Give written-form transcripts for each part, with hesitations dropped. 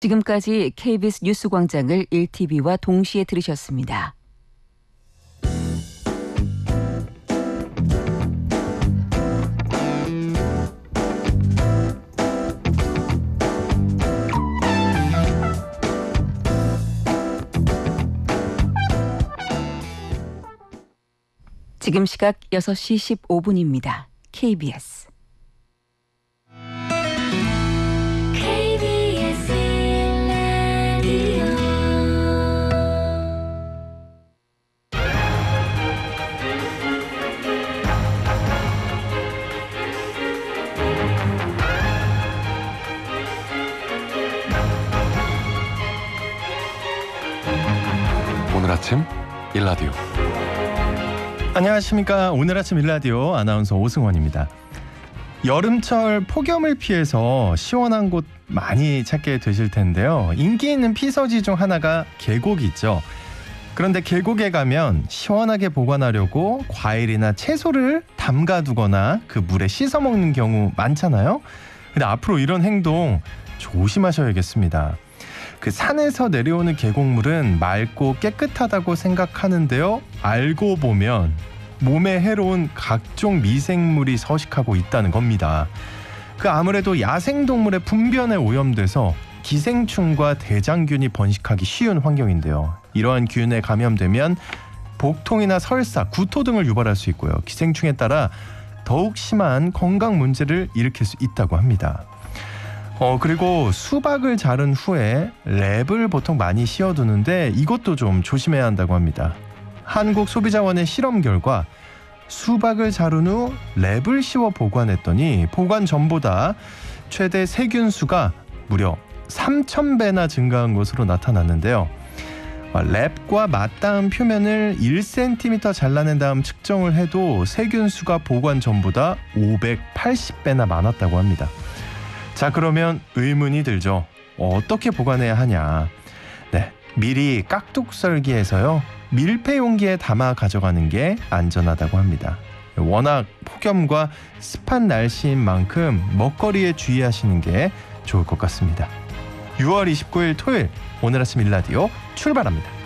지금까지 KBS 뉴스광장을 1TV와 동시에 들으셨습니다. 지금 시각 6시 15분입니다. KBS 오늘 아침 일라디오. 안녕하십니까. 오늘 아침 일라디오 아나운서 오승원입니다. 여름철 폭염을 피해서 시원한 곳 많이 찾게 되실 텐데요. 인기 있는 피서지 중 하나가 계곡이죠. 그런데 계곡에 가면 시원하게 보관하려고 과일이나 채소를 담가두거나 그 물에 씻어 먹는 경우 많잖아요. 근데 앞으로 이런 행동 조심하셔야겠습니다. 그 산에서 내려오는 계곡물은 맑고 깨끗하다고 생각하는데요. 알고 보면 몸에 해로운 각종 미생물이 서식하고 있다는 겁니다. 그 아무래도 야생동물의 분변에 오염돼서 기생충과 대장균이 번식하기 쉬운 환경인데요. 이러한 균에 감염되면 복통이나 설사, 구토 등을 유발할 수 있고요. 기생충에 따라 더욱 심한 건강 문제를 일으킬 수 있다고 합니다. 그리고 수박을 자른 후에 랩을 보통 많이 씌워두는데 이것도 좀 조심해야 한다고 합니다. 한국소비자원의 실험 결과 수박을 자른 후 랩을 씌워 보관했더니 보관 전보다 최대 세균수가 무려 3,000배나 증가한 것으로 나타났는데요. 랩과 맞닿은 표면을 1cm 잘라낸 다음 측정을 해도 세균수가 보관 전보다 580배나 많았다고 합니다. 자, 그러면 의문이 들죠. 어떻게 보관해야 하냐? 네, 미리 깍둑썰기해서요. 밀폐 용기에 담아 가져가는 게 안전하다고 합니다. 워낙 폭염과 습한 날씨인 만큼 먹거리에 주의하시는 게 좋을 것 같습니다. 6월 29일 토요일 오늘 아침 일라디오 출발합니다.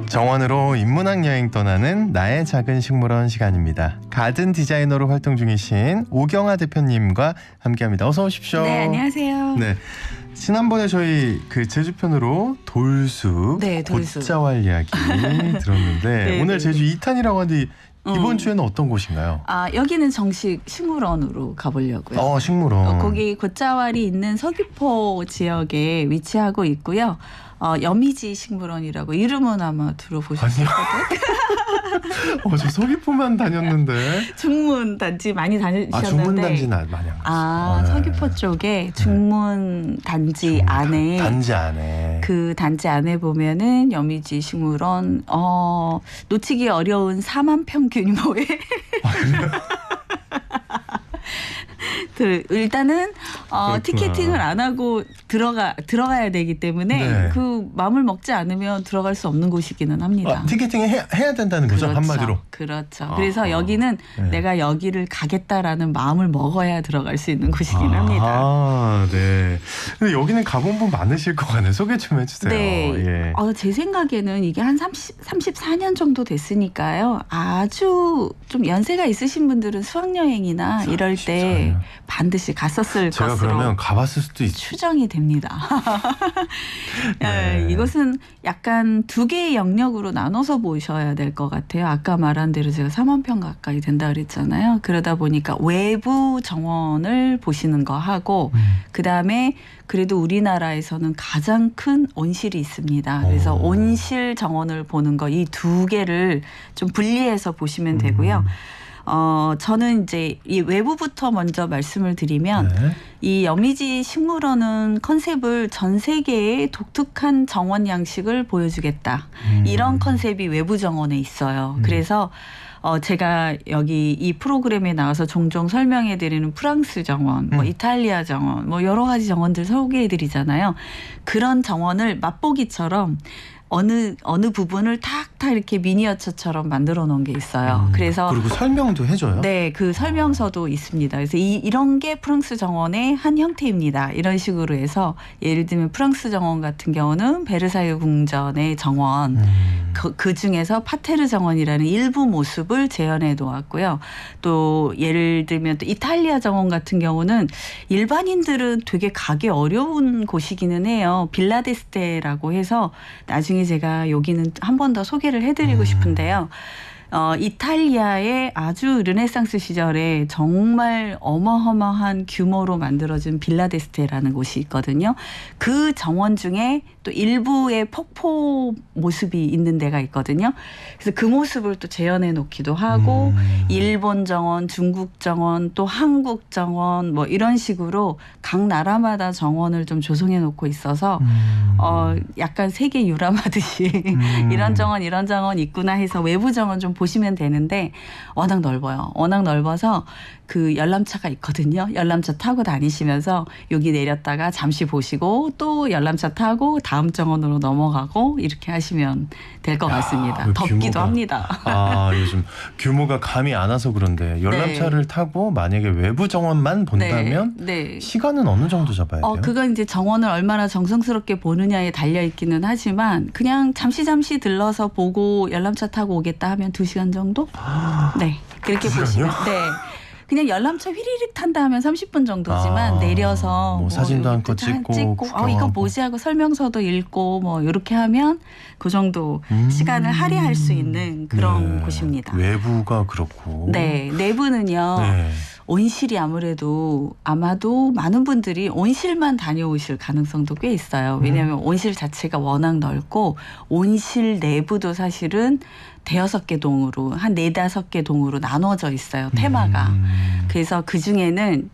정원으로 인문학 여행 떠나는 나의 작은 식물원 시간입니다. 가든 디자이너로 활동 중이신 오경아 대표님과 함께합니다. 어서 오십시오. 네, 안녕하세요. 네, 지난번에 저희 그 제주편으로 돌수, 네, 돌수. 곶자왈 이야기 들었는데 네, 오늘 네. 제주 2탄이라고 하는데 이번 주에는 어떤 곳인가요? 여기는 정식 식물원으로 가보려고요. 식물원. 거기 곶자왈이 있는 서귀포 지역에 위치하고 있고요. 여미지 식물원이라고 이름은 아마 들어보셨을 거예요. 저 서귀포만 다녔는데. 중문 단지 많이 다니셨는데. 중문 단지는 많이 안 갔어요. 서귀포 쪽에 중문 단지 안에. 단지 안에. 그 단지 안에 보면은 여미지 식물원 놓치기 어려운 4만 평 규모의 일단은 티켓팅을 안 하고 들어가야 되기 때문에 네. 그 마음을 먹지 않으면 들어갈 수 없는 곳이기는 합니다. 티켓팅 해야 된다는 거죠? 그렇죠. 한마디로. 그렇죠. 그래서 여기는 네. 내가 여기를 가겠다라는 마음을 먹어야 들어갈 수 있는 곳이긴 합니다. 네. 근데 여기는 가본 분 많으실 것 같네요. 소개 좀 해주세요. 네. 예. 제 생각에는 이게 한 34년 정도 됐으니까요. 아주 좀 연세가 있으신 분들은 수학여행이나 이럴 때 반드시 갔었을 제가 것으로 그러면 가봤을 수도 있죠. 추정이 됩니다. 네. 이것은 약간 두 개의 영역으로 나눠서 보셔야 될 것 같아요. 아까 말한 대로 제가 4만 평 가까이 된다 그랬잖아요. 그러다 보니까 외부 정원을 보시는 거 하고 그다음에 그래도 우리나라에서는 가장 큰 온실이 있습니다. 그래서 온실 정원을 보는 거 이 두 개를 좀 분리해서 보시면 되고요. 저는 이제 이 외부부터 먼저 말씀을 드리면 네. 이 여미지 식물원은 컨셉을 전 세계의 독특한 정원 양식을 보여주겠다. 이런 컨셉이 외부 정원에 있어요. 그래서 제가 여기 이 프로그램에 나와서 종종 설명해드리는 프랑스 정원, 뭐 이탈리아 정원, 뭐 여러 가지 정원들 소개해드리잖아요. 그런 정원을 맛보기처럼 어느 부분을 탁 이렇게 미니어처처럼 만들어 놓은 게 있어요. 그래서 그리고 설명도 해줘요. 네, 그 설명서도 있습니다. 그래서 이런 게 프랑스 정원의 한 형태입니다. 이런 식으로 해서 예를 들면 프랑스 정원 같은 경우는 베르사유 궁전의 정원, 그 중에서 파테르 정원이라는 일부 모습을 재현해 놓았고요. 또 예를 들면 또 이탈리아 정원 같은 경우는 일반인들은 되게 가기 어려운 곳이기는 해요. 빌라데스테라고 해서 나중에 제가 여기는 한 번 더 소개를 해드리고 싶은데요. 이탈리아의 아주 르네상스 시절에 정말 어마어마한 규모로 만들어진 빌라데스테라는 곳이 있거든요. 그 정원 중에 또 일부의 폭포 모습이 있는 데가 있거든요. 그래서 그 모습을 또 재현해 놓기도 하고 일본 정원, 중국 정원, 또 한국 정원 뭐 이런 식으로 각 나라마다 정원을 좀 조성해 놓고 있어서 약간 세계 유람하듯이 이런 정원 있구나 해서 외부 정원 좀 보시면 되는데 워낙 넓어요. 워낙 넓어서 그 열람차가 있거든요. 열람차 타고 다니시면서 여기 내렸다가 잠시 보시고 또 열람차 타고 다음 정원으로 넘어가고 이렇게 하시면 될 것 같습니다. 덥기도 합니다. 요즘 규모가 감이 안 와서 그런데 열람차를 타고 만약에 외부 정원만 본다면 시간은 어느 정도 잡아야 돼요? 그건 이제 정원을 얼마나 정성스럽게 보느냐에 달려 있기는 하지만 그냥 잠시 들러서 보고 열람차 타고 오겠다 하면 2시간 정도? 네. 그렇게 보시면. 네. 그냥 열람차 휘리릭 탄다 하면 30분 정도지만 내려서 뭐 사진도 한컷 찍고 이거 뭐지 하고 설명서도 읽고 뭐 이렇게 하면 그 정도 시간을 할애할 수 있는 그런 곳입니다. 외부가 그렇고. 네. 내부는요. 온실이 아마도 많은 분들이 온실만 다녀오실 가능성도 꽤 있어요. 왜냐하면 온실 자체가 워낙 넓고 온실 내부도 사실은 5-6개 동으로 한 4-5개 동으로 나눠져 있어요. 테마가. 그래서 그중에는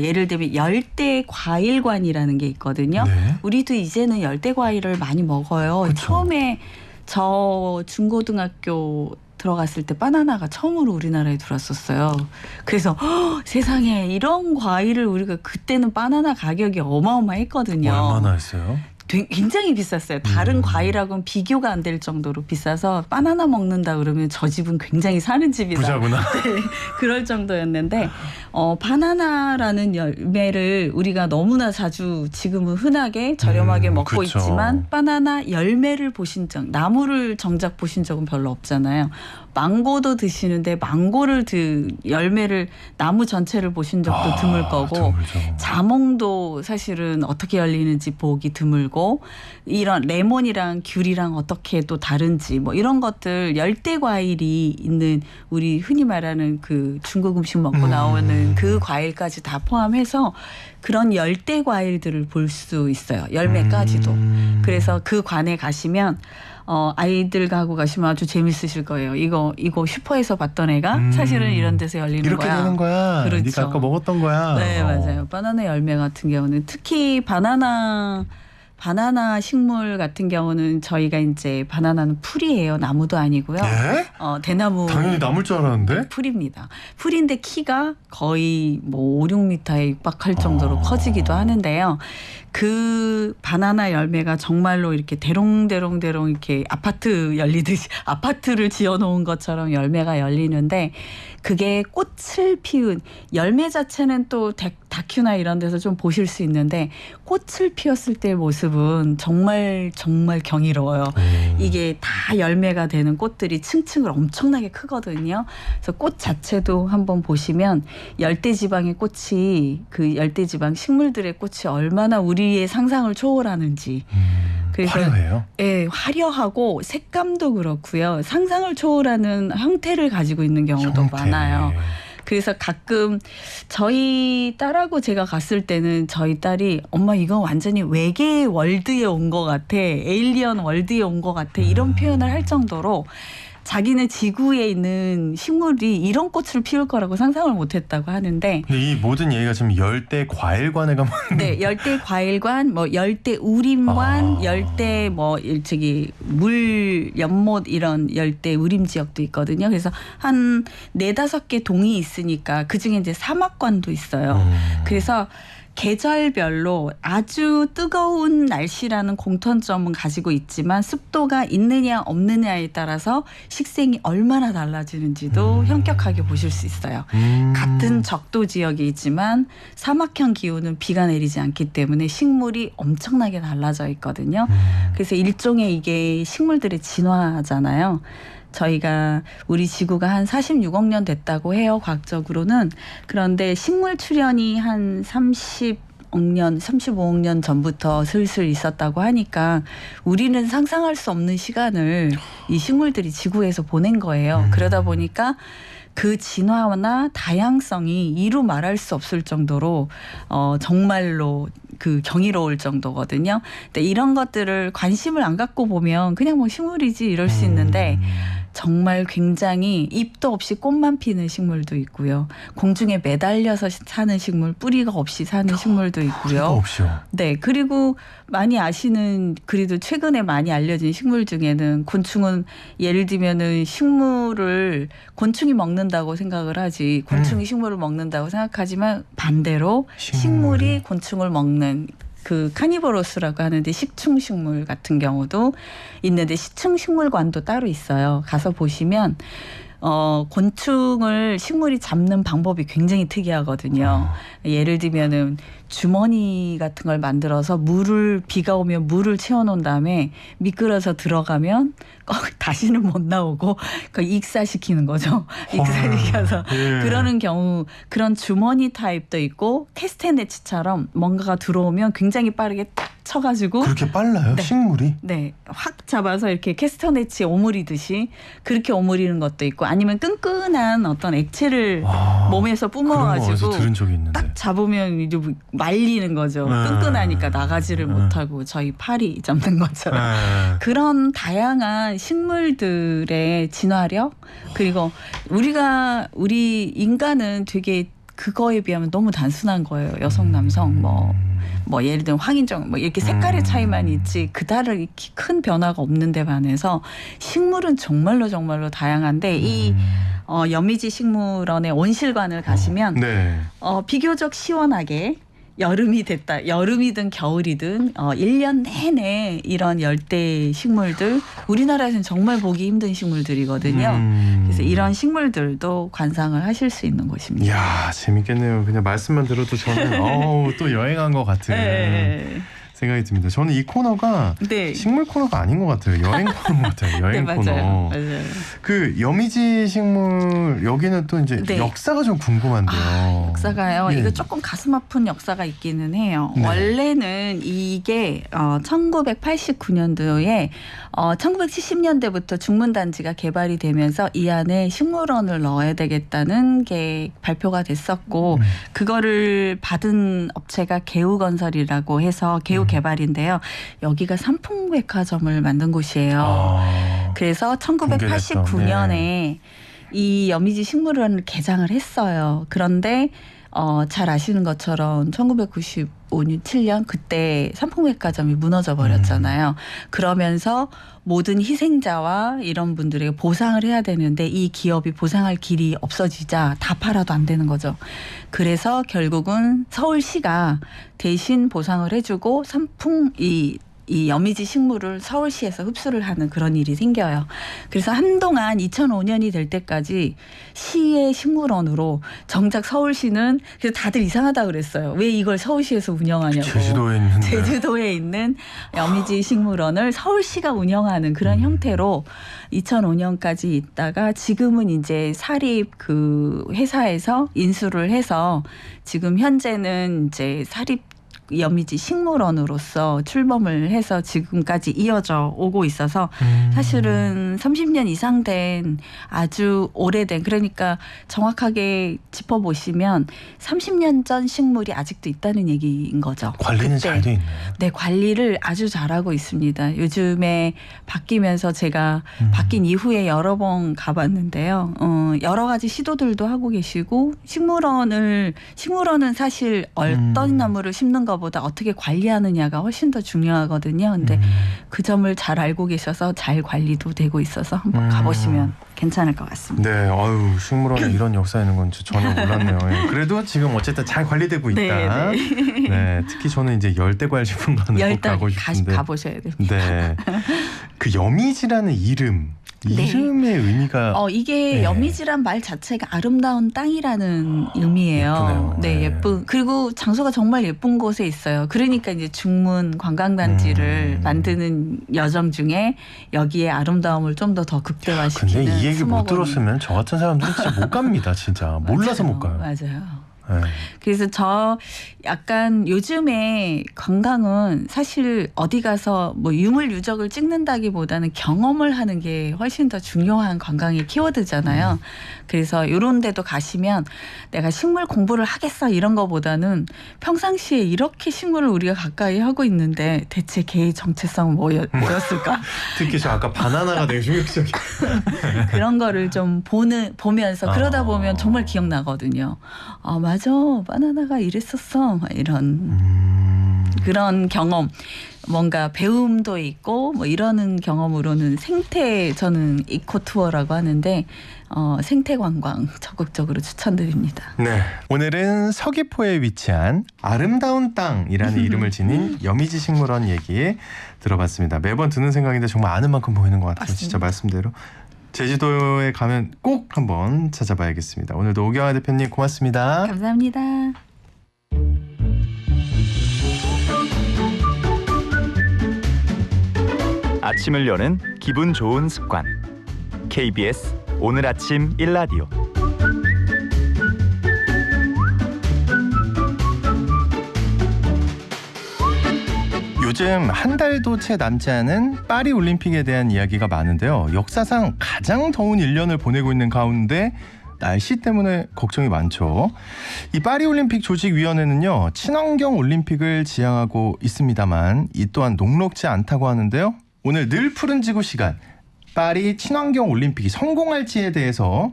예를 들면 열대 과일관이라는 게 있거든요. 우리도 이제는 열대 과일을 많이 먹어요. 그쵸. 처음에 저 중고등학교 들어갔을 때 바나나가 처음으로 우리나라에 들어왔었어요. 그래서 세상에 이런 과일을 우리가 그때는 바나나 가격이 어마어마했거든요. 얼마나 했어요? 굉장히 비쌌어요. 다른 과일하고는 비교가 안 될 정도로 비싸서 바나나 먹는다 그러면 저 집은 굉장히 사는 집이다. 부자구나. 네, 그럴 정도였는데 바나나라는 열매를 우리가 너무나 자주 지금은 흔하게 저렴하게 먹고 그쵸. 있지만 바나나 열매를 보신 적, 나무를 정작 보신 적은 별로 없잖아요. 망고도 드시는데 망고를 열매를 나무 전체를 보신 적도 드물 거고 드물죠. 자몽도 사실은 어떻게 열리는지 보기 드물고 이런 레몬이랑 귤이랑 어떻게 또 다른지 뭐 이런 것들 열대 과일이 있는 우리 흔히 말하는 그 중국 음식 먹고 나오는 그 과일까지 다 포함해서 그런 열대 과일들을 볼 수 있어요. 열매까지도. 그래서 그 관에 가시면 아이들과 하고 가시면 아주 재밌으실 거예요. 이거 슈퍼에서 봤던 애가 사실은 이런 데서 열리는 이렇게 거야. 되는 거야. 그렇죠. 네가 아까 먹었던 거야. 네, 맞아요. 바나나 열매 같은 경우는 특히 바나나 식물 같은 경우는 저희가 이제 바나나는 풀이에요. 나무도 아니고요. 예? 대나무. 당연히 나물 줄 알았는데? 풀입니다. 풀인데 키가 거의 뭐 5-6m에 육박할 정도로 커지기도 하는데요. 그 바나나 열매가 정말로 이렇게 대롱대롱 이렇게 아파트 열리듯이 아파트를 지어놓은 것처럼 열매가 열리는데 그게 꽃을 피운 열매 자체는 또 다큐나 이런 데서 좀 보실 수 있는데 꽃을 피웠을 때의 모습은 정말 경이로워요. 이게 다 열매가 되는 꽃들이 층층을 엄청나게 크거든요. 그래서 꽃 자체도 한번 보시면 열대지방의 꽃이 그 열대지방 식물들의 꽃이 얼마나 우리의 상상을 초월하는지. 그래서 화려해요? 네, 화려하고 색감도 그렇고요. 상상을 초월하는 형태를 가지고 있는 경우도 많아요. 그래서 가끔 저희 딸하고 제가 갔을 때는 저희 딸이 엄마 이거 완전히 외계 월드에 온 것 같아. 에일리언 월드에 온 것 같아. 이런 표현을 할 정도로 자기는 지구에 있는 식물이 이런 꽃을 피울 거라고 상상을 못했다고 하는데 근데 이 모든 얘기가 지금 열대 과일관에 가면 네, 열대 과일관, 뭐 열대 우림관, 열대 뭐 저기 물 연못 이런 열대 우림 지역도 있거든요. 그래서 한 4-5개 동이 있으니까 그중에 이제 사막관도 있어요. 그래서 계절별로 아주 뜨거운 날씨라는 공통점은 가지고 있지만 습도가 있느냐 없느냐에 따라서 식생이 얼마나 달라지는지도 현격하게 보실 수 있어요. 같은 적도 지역이 있지만 사막형 기후는 비가 내리지 않기 때문에 식물이 엄청나게 달라져 있거든요. 그래서 일종의 이게 식물들의 진화잖아요. 저희가 우리 지구가 한 46억 년 됐다고 해요. 과학적으로는. 그런데 식물 출현이 한 30억 년, 35억 년 전부터 슬슬 있었다고 하니까 우리는 상상할 수 없는 시간을 이 식물들이 지구에서 보낸 거예요. 그러다 보니까 그 진화나 다양성이 이루 말할 수 없을 정도로 정말로 그 경이로울 정도거든요. 근데 이런 것들을 관심을 안 갖고 보면 그냥 뭐 식물이지 이럴 수 있는데 정말 굉장히 잎도 없이 꽃만 피는 식물도 있고요. 공중에 매달려서 사는 식물, 뿌리가 없이 사는 식물도 있고요. 뿌리가 없이요. 네, 그리고 많이 아시는 그래도 최근에 많이 알려진 식물 중에는 곤충은 예를 들면은 식물을 곤충이 먹는다고 생각을 하지 곤충이 식물을 먹는다고 생각하지만 반대로 식물이 곤충을 먹는 그 카니버러스라고 하는데 식충식물 같은 경우도 있는데 식충식물관도 따로 있어요. 가서 보시면 곤충을 식물이 잡는 방법이 굉장히 특이하거든요. 예를 들면은 주머니 같은 걸 만들어서 비가 오면 물을 채워놓은 다음에 미끄러져 들어가면 다시는 못 나오고 익사시키는 거죠. 익사시켜서 그러는 경우 그런 주머니 타입도 있고 캐스테네치처럼 뭔가가 들어오면 굉장히 빠르게 딱 쳐가지고 그렇게 빨라요? 네. 식물이? 네. 확 잡아서 이렇게 캐스터네치 오므리듯이 그렇게 오므리는 것도 있고 아니면 끈끈한 어떤 액체를 몸에서 뿜어가지고 들은 적이 있는데. 딱 잡으면 이제 말리는 거죠. 끈끈하니까 나가지를 못하고 저희 팔이 잡는 것처럼. 그런 다양한 식물들의 진화력 그리고 우리 인간은 되게 그거에 비하면 너무 단순한 거예요. 여성, 남성 뭐 예를 들면 황인종 뭐 이렇게 색깔의 차이만 있지 그다를 이렇게 큰 변화가 없는데 반해서 식물은 정말로 다양한데 이 여미지 식물원의 온실관을 가시면 네. 비교적 시원하게 여름이 됐다. 여름이든 겨울이든 1년 내내 이런 열대 식물들 우리나라에서는 정말 보기 힘든 식물들이거든요. 그래서 이런 식물들도 관상을 하실 수 있는 곳입니다. 이야 재밌겠네요. 그냥 말씀만 들어도 저는 또 여행한 것 같은 네. 생각이 듭니다. 저는 이 코너가 네. 식물 코너가 아닌 것 같아요. 여행 코너 같아요. 여행 네, 코너. 맞아요. 그 여미지 식물 여기는 또 이제 네. 역사가 좀 궁금한데요. 역사가요. 예. 이거 조금 가슴 아픈 역사가 있기는 해요. 네. 원래는 이게 1989년도에 1970년대부터 중문단지가 개발이 되면서 이 안에 식물원을 넣어야 되겠다는 게 발표가 됐었고 그거를 받은 업체가 개우건설이라고 해서 개우개발인데요. 여기가 삼풍백화점을 만든 곳이에요. 그래서 1989년에 이 여미지 식물원을 개장을 했어요. 그런데 잘 아시는 것처럼 1995년, 7년 그때 삼풍백화점이 무너져 버렸잖아요. 그러면서 모든 희생자와 이런 분들에게 보상을 해야 되는데 이 기업이 보상할 길이 없어지자 다 팔아도 안 되는 거죠. 그래서 결국은 서울시가 대신 보상을 해주고 이 여미지 식물을 서울시에서 흡수를 하는 그런 일이 생겨요. 그래서 한동안 2005년이 될 때까지 시의 식물원으로 정작 서울시는 그래서 다들 이상하다 그랬어요. 왜 이걸 서울시에서 운영하냐고. 제주도에 있는 여미지 식물원을 서울시가 운영하는 그런 형태로 2005년까지 있다가 지금은 이제 사립 그 회사에서 인수를 해서 지금 현재는 이제 사립 여미지 식물원으로서 출범을 해서 지금까지 이어져 오고 있어서 사실은 30년 이상 된 아주 오래된 그러니까 정확하게 짚어보시면 30년 전 식물이 아직도 있다는 얘기인 거죠. 관리는 잘 돼 있네요. 네, 관리를 아주 잘하고 있습니다. 요즘에 바뀌면서 제가 바뀐 이후에 여러 번 가봤는데요. 여러 가지 시도들도 하고 계시고 식물원은 사실 어떤 나무를 심는 것보다 어떻게 관리하느냐가 훨씬 더 중요하거든요. 근데 그 점을 잘 알고 계셔서 잘 관리도 되고 있어서 한번 가보시면 괜찮을 것 같습니다. 네, 아유 식물원에 이런 역사 있는 건 전혀 몰랐네요. 예. 그래도 지금 어쨌든 잘 관리되고 있다. 네, 특히 저는 이제 열대과일식품관을 꼭 가고 싶은데. 가보셔야 돼요. 네, 그 여미지라는 이름의 의미가 이게 여미지란 말 자체가 아름다운 땅이라는 의미예요. 예쁘네요. 네, 예쁜. 그리고 장소가 정말 예쁜 곳에 있어요. 그러니까 이제 중문 관광단지를 만드는 여정 중에 여기에 아름다움을 좀 더 극대화시키는. 근데 이 얘기 못 수목원이. 들었으면 저 같은 사람들은 진짜 못 갑니다. 진짜 몰라서 못 가요. 맞아요. 네. 그래서 저 약간 요즘에 관광은 사실 어디 가서 뭐 유물 유적을 찍는다기보다는 경험을 하는 게 훨씬 더 중요한 관광의 키워드잖아요. 그래서 이런 데도 가시면 내가 식물 공부를 하겠어 이런 거보다는 평상시에 이렇게 식물을 우리가 가까이 하고 있는데 대체 걔의 정체성은 뭐였을까? 특히 저 아까 바나나가 되게 충격적이에요. 그런 거를 좀 보면서 그러다 보면 정말 기억나거든요. 아 맞아, 바나나가 이랬었어. 막 이런 그런 경험, 뭔가 배움도 있고 뭐 이러는 경험으로는 저는 이코 투어라고 하는데 생태 관광 적극적으로 추천드립니다. 네, 오늘은 서귀포에 위치한 아름다운 땅이라는 이름을 지닌 여미지 식물원 얘기 들어봤습니다. 매번 드는 생각인데 정말 아는 만큼 보이는 것 같아요. 맞습니다. 진짜 말씀대로. 제주도에 가면 꼭 한번 찾아봐야겠습니다. 오늘도 오경아 대표님 고맙습니다. 감사합니다. 아침을 여는 기분 좋은 습관. KBS 오늘 아침 1라디오. 요즘 한 달도 채 남지 않은 파리 올림픽에 대한 이야기가 많은데요. 역사상 가장 더운 1년을 보내고 있는 가운데 날씨 때문에 걱정이 많죠. 이 파리 올림픽 조직위원회는요, 친환경 올림픽을 지향하고 있습니다만 이 또한 녹록지 않다고 하는데요. 오늘 늘 푸른 지구 시간, 파리 친환경 올림픽이 성공할지에 대해서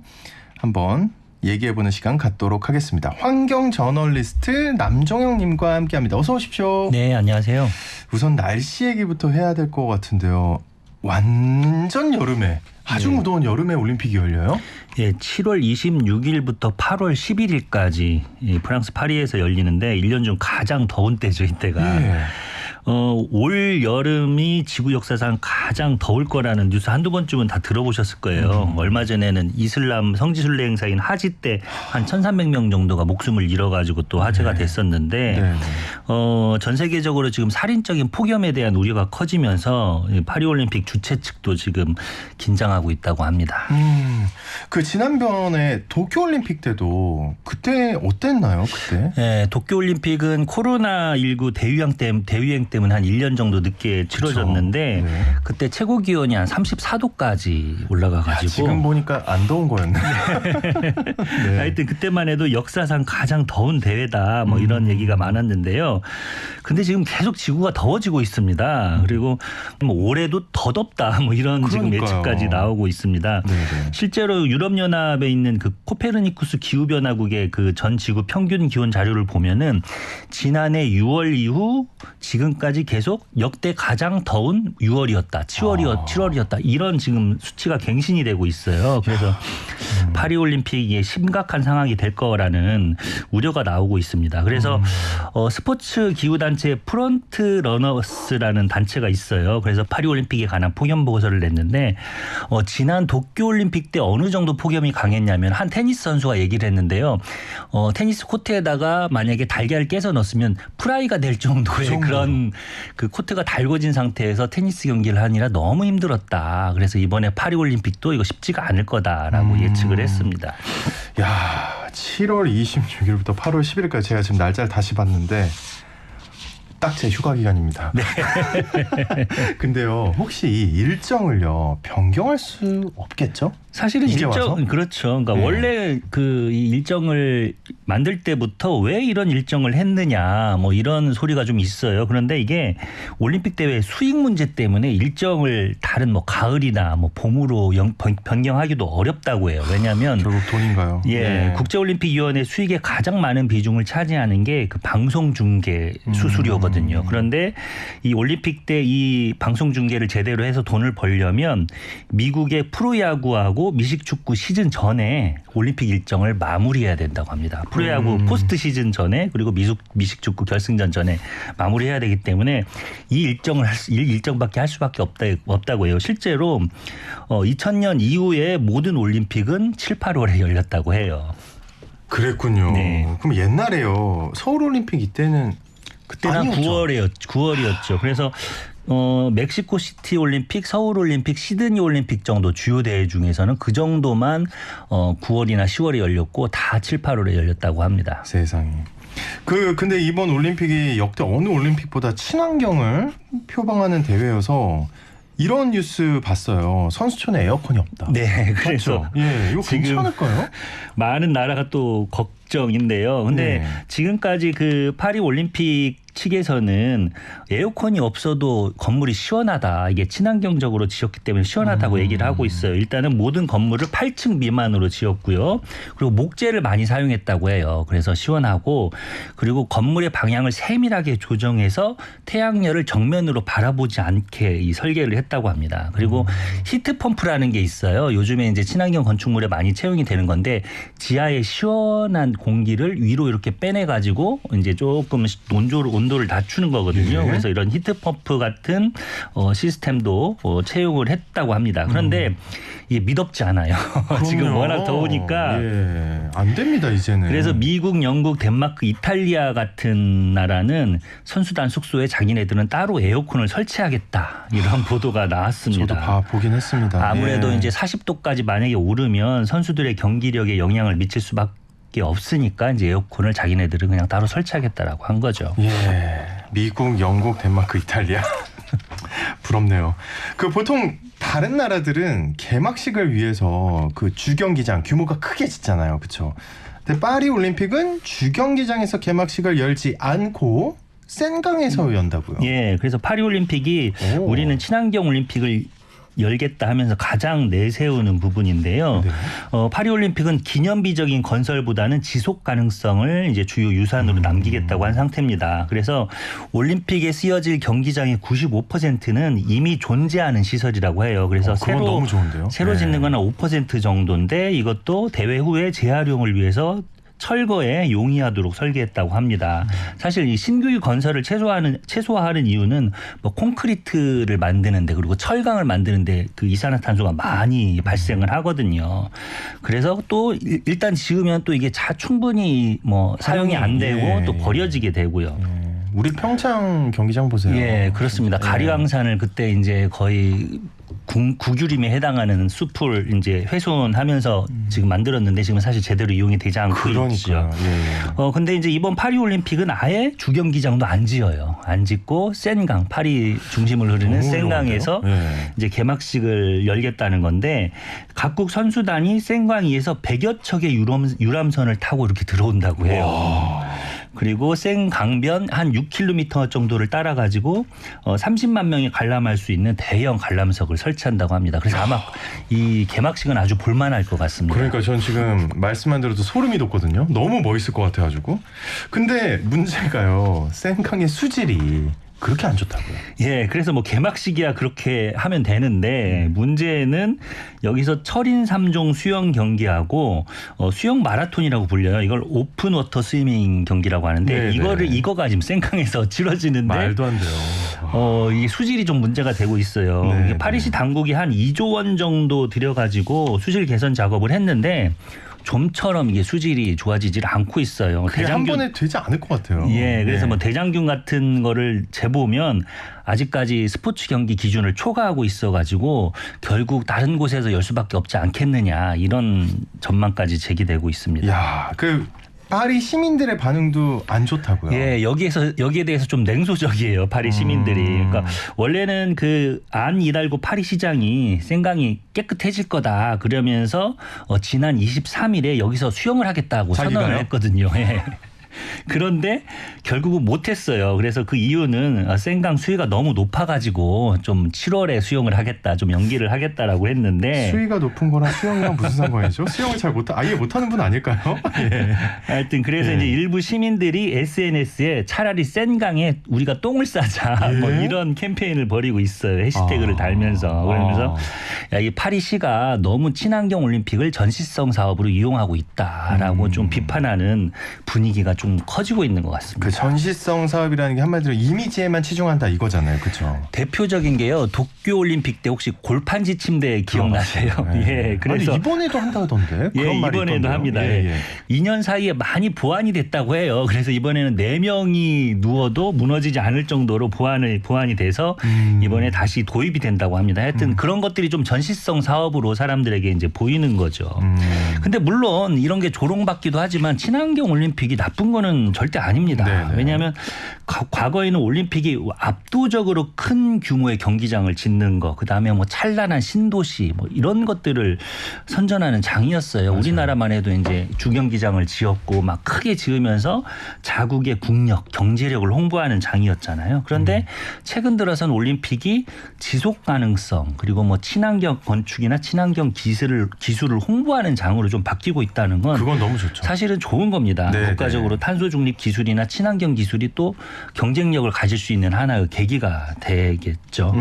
한번 얘기해보는 시간 갖도록 하겠습니다. 환경 저널리스트 남종영님과 함께합니다. 어서 오십시오. 네, 안녕하세요. 우선 날씨 얘기부터 해야 될 것 같은데요. 완전 여름에, 아주 무더운 여름에 올림픽이 열려요? 예, 7월 26일부터 8월 11일까지 프랑스 파리에서 열리는데 1년 중 가장 더운 때죠, 이때가. 예. 올 여름이 지구 역사상 가장 더울 거라는 뉴스 한두 번쯤은 다 들어보셨을 거예요. 얼마 전에는 이슬람 성지순례 행사인 하지 때 한 1,300명 정도가 목숨을 잃어가지고 또 화제가 됐었는데 전 세계적으로 지금 살인적인 폭염에 대한 우려가 커지면서 파리올림픽 주최 측도 지금 긴장하고 있다고 합니다. 그 지난번에 도쿄올림픽 때도 그때 어땠나요? 그때? 네, 도쿄올림픽은 코로나19 대유행 때문에 한 1년 정도 늦게 치러졌는데 그렇죠. 네. 그때 최고 기온이 한 34도까지 올라가가지고 지금 보니까 안 더운 거였네. 네. 하여튼 그때만 해도 역사상 가장 더운 대회다 뭐 이런 얘기가 많았는데요. 근데 지금 계속 지구가 더워지고 있습니다. 그리고 뭐 올해도 더 덥다 뭐 이런 지금 예측까지 나오고 있습니다. 네네. 실제로 유럽연합에 있는 그 코페르니쿠스 기후변화국의 그 전 지구 평균 기온 자료를 보면은 지난해 6월 이후 지금까지 계속 역대 가장 더운 6월이었다, 7월이었다 이런 지금 수치가 갱신이 되고 있어요. 그래서 파리올림픽이 심각한 상황이 될 거라는 우려가 나오고 있습니다. 그래서 스포츠 기후단체 프론트 러너스라는 단체가 있어요. 그래서 파리올림픽에 관한 폭염 보고서를 냈는데 지난 도쿄올림픽 때 어느 정도 폭염이 강했냐면 한 테니스 선수가 얘기를 했는데요. 테니스 코트에다가 만약에 달걀을 깨서 넣었으면 프라이가 될 정도의 그런 그 코트가 달궈진 상태에서 테니스 경기를 하느라 너무 힘들었다. 그래서 이번에 파리올림픽도 이거 쉽지가 않을 거다라고 예측을 했습니다. 야, 7월 26일부터 8월 10일까지 제가 지금 날짜를 다시 봤는데 딱 제 휴가 기간입니다. 네. 근데요, 혹시 이 일정을요 변경할 수 없겠죠? 사실은 이제 와서? 일정 그렇죠. 그러니까 네. 원래 그 이 일정을 만들 때부터 왜 이런 일정을 했느냐 뭐 이런 소리가 좀 있어요. 그런데 이게 올림픽 대회 수익 문제 때문에 일정을 다른 뭐 가을이나 뭐 봄으로 변경하기도 어렵다고 해요. 왜냐하면 결국 돈인가요? 예, 네. 국제올림픽위원회 수익의 가장 많은 비중을 차지하는 게 그 방송 중계 수수료거든요. 그런데 이 올림픽 때 이 방송 중계를 제대로 해서 돈을 벌려면 미국의 프로야구하고 미식축구 시즌 전에 올림픽 일정을 마무리해야 된다고 합니다. 프로야구 포스트 시즌 전에 그리고 미식축구 결승전 전에 마무리해야 되기 때문에 이 일정밖에 할 수밖에 없다고 해요. 실제로 2000년 이후에 모든 올림픽은 7, 8월에 열렸다고 해요. 그랬군요. 네. 그럼 옛날에요 서울올림픽 이때는 그때는 아니었죠? 9월이었죠. 그래서 멕시코 시티 올림픽, 서울 올림픽, 시드니 올림픽 정도 주요 대회 중에서는 그 정도만 9월이나 10월에 열렸고 다 7, 8월에 열렸다고 합니다. 세상에. 근데 이번 올림픽이 역대 어느 올림픽보다 친환경을 표방하는 대회여서 이런 뉴스 봤어요. 선수촌에 에어컨이 없다. 네, 그래서 맞죠? 예, 이거 지금 괜찮을까요? 많은 나라가 또 걱정인데요. 근데 네. 지금까지 그 파리 올림픽 측에서는 에어컨이 없어도 건물이 시원하다. 이게 친환경적으로 지었기 때문에 시원하다고 얘기를 하고 있어요. 일단은 모든 건물을 8층 미만으로 지었고요. 그리고 목재를 많이 사용했다고 해요. 그래서 시원하고 그리고 건물의 방향을 세밀하게 조정해서 태양열을 정면으로 바라보지 않게 이 설계를 했다고 합니다. 그리고 히트 펌프라는 게 있어요. 요즘에 이제 친환경 건축물에 많이 채용이 되는 건데 지하의 시원한 공기를 위로 이렇게 빼내 가지고 이제 조금 온도를 낮추는 거거든요. 예. 그래서 이런 히트펌프 같은 시스템도 채용을 했다고 합니다. 그런데 이게 미덥지 않아요. 지금 그럼요. 워낙 더우니까. 예, 안 됩니다 이제는. 그래서 미국, 영국, 덴마크, 이탈리아 같은 나라는 선수단 숙소에 자기네들은 따로 에어컨을 설치하겠다. 이런 보도가 나왔습니다. 저도 보긴 했습니다. 아무래도 예. 이제 40도까지 만약에 오르면 선수들의 경기력에 영향을 미칠 수밖에 없으니까 이제 에어컨을 자기네들은 그냥 따로 설치하겠다라고 한 거죠. 예, 미국, 영국, 덴마크, 이탈리아. 부럽네요. 보통 다른 나라들은 개막식을 위해서 그 주경기장 규모가 크게 짓잖아요, 그렇죠? 근데 파리 올림픽은 주경기장에서 개막식을 열지 않고 센강에서 연다고요. 예, 그래서 파리 올림픽이 오. 우리는 친환경 올림픽을 열겠다 하면서 가장 내세우는 부분인데요. 네. 파리 올림픽은 기념비적인 건설보다는 지속 가능성을 이제 주요 유산으로 남기겠다고 한 상태입니다. 그래서 올림픽에 쓰여질 경기장의 95%는 이미 존재하는 시설이라고 해요. 그래서 그건 너무 좋은데요. 새로 짓는 건 한 5% 정도인데 이것도 대회 후에 재활용을 위해서 철거에 용이하도록 설계했다고 합니다. 사실 이 신규 건설을 최소화하는 이유는 뭐 콘크리트를 만드는데 그리고 철강을 만드는데 그 이산화탄소가 많이 발생을 하거든요. 그래서 또 일단 지으면 또 이게 충분히 뭐 사용이 안 되고 예. 또 버려지게 되고요. 예. 우리 평창 경기장 보세요. 예, 그렇습니다. 예. 가리왕산을 그때 이제 거의 구규림에 해당하는 숲을 이제 훼손하면서 지금 만들었는데 지금 사실 제대로 이용이 되지 않고 있죠. 그러니까요. 예. 근데 이제 이번 파리 올림픽은 아예 주경기장도 안 지어요. 안 짓고 센강, 파리 중심을 흐르는 너무 센강에서 좋은데요? 예. 이제 개막식을 열겠다는 건데 각국 선수단이 센강 위에서 100여 척의 유람선을 타고 이렇게 들어온다고 해요. 그리고 센강변 한 6km 정도를 따라가지고 30만 명이 관람할 수 있는 대형 관람석을 설치한다고 합니다. 그래서 아마 이 개막식은 아주 볼만할 것 같습니다. 그러니까 전 지금 말씀만 들어도 소름이 돋거든요. 너무 멋있을 것 같아가지고. 근데 문제가요. 센강의 수질이 그렇게 안 좋다고요. 예, 그래서 뭐 개막식이야 그렇게 하면 되는데 문제는 여기서 철인 3종 수영 경기하고 수영 마라톤이라고 불려요. 이걸 오픈 워터 스위밍 경기라고 하는데 네네. 이거가 지금 센강에서 치러지는데 말도 안 돼요. 이게 수질이 좀 문제가 되고 있어요. 네, 이게 파리시 당국이 한 2조 원 정도 들여가지고 수질 개선 작업을 했는데 좀처럼 이게 수질이 좋아지질 않고 있어요. 그게 한 번에 되지 않을 것 같아요. 예, 그래서 네. 뭐 대장균 같은 거를 재보면 아직까지 스포츠 경기 기준을 초과하고 있어가지고 결국 다른 곳에서 열 수밖에 없지 않겠느냐 이런 전망까지 제기되고 있습니다. 야, 파리 시민들의 반응도 안 좋다고요. 예, 여기에 대해서 좀 냉소적이에요. 파리 시민들이. 그러니까 원래는 그 안 이달고 파리 시장이 생강이 깨끗해질 거다 그러면서 지난 23일에 여기서 수영을 하겠다고 자기가요? 선언을 했거든요. 예. 그런데 결국은 못했어요. 그래서 그 이유는 생강 수위가 너무 높아가지고 좀 7월에 수영을 하겠다, 좀 연기를 하겠다라고 했는데 수위가 높은 거랑 수영이랑 무슨 상관이죠? 수영을 아예 못하는 분 아닐까요? 예. 하여튼 그래서 예. 이제 일부 시민들이 SNS에 차라리 센강에 우리가 똥을 싸자 예? 뭐 이런 캠페인을 벌이고 있어요. 해시태그를 달면서. 그러면서 야, 이 파리시가 너무 친환경 올림픽을 전시성 사업으로 이용하고 있다라고 좀 비판하는 분위기가 좀 커지고 있는 것 같습니다. 그 전시성 사업이라는 게 한마디로 이미지에만 치중한다 이거잖아요. 그렇죠? 대표적인 게요. 도쿄 올림픽 때 혹시 골판지 침대 기억나세요? 예. 그래서 아니, 이번에도 한다던데. 예, 그런 말이 이번에도 있던데요. 합니다. 예, 예. 2년 사이에 많이 보완이 됐다고 해요. 그래서 이번에는 4명이 누워도 무너지지 않을 정도로 보완이 돼서 이번에 다시 도입이 된다고 합니다. 하여튼 그런 것들이 좀 전시성 사업으로 사람들에게 이제 보이는 거죠. 근데 물론 이런 게 조롱받기도 하지만 친환경 올림픽이 나쁜 거는 절대 아닙니다. 네네. 왜냐하면 과거에는 올림픽이 압도적으로 큰 규모의 경기장을 짓는 거, 그다음에 뭐 찬란한 신도시 뭐 이런 것들을 선전하는 장이었어요. 맞아요. 우리나라만 해도 이제 주경기장을 지었고 막 크게 지으면서 자국의 국력, 경제력을 홍보하는 장이었잖아요. 그런데 최근 들어서는 올림픽이 지속 가능성 그리고 뭐 친환경 건축이나 친환경 기술을 홍보하는 장으로 좀 바뀌고 있다는 건 그건 너무 좋죠. 사실은 좋은 겁니다. 네, 국가적으로 탄소 중립 기술이나 친환경 기술이 또 경쟁력을 가질 수 있는 하나의 계기가 되겠죠.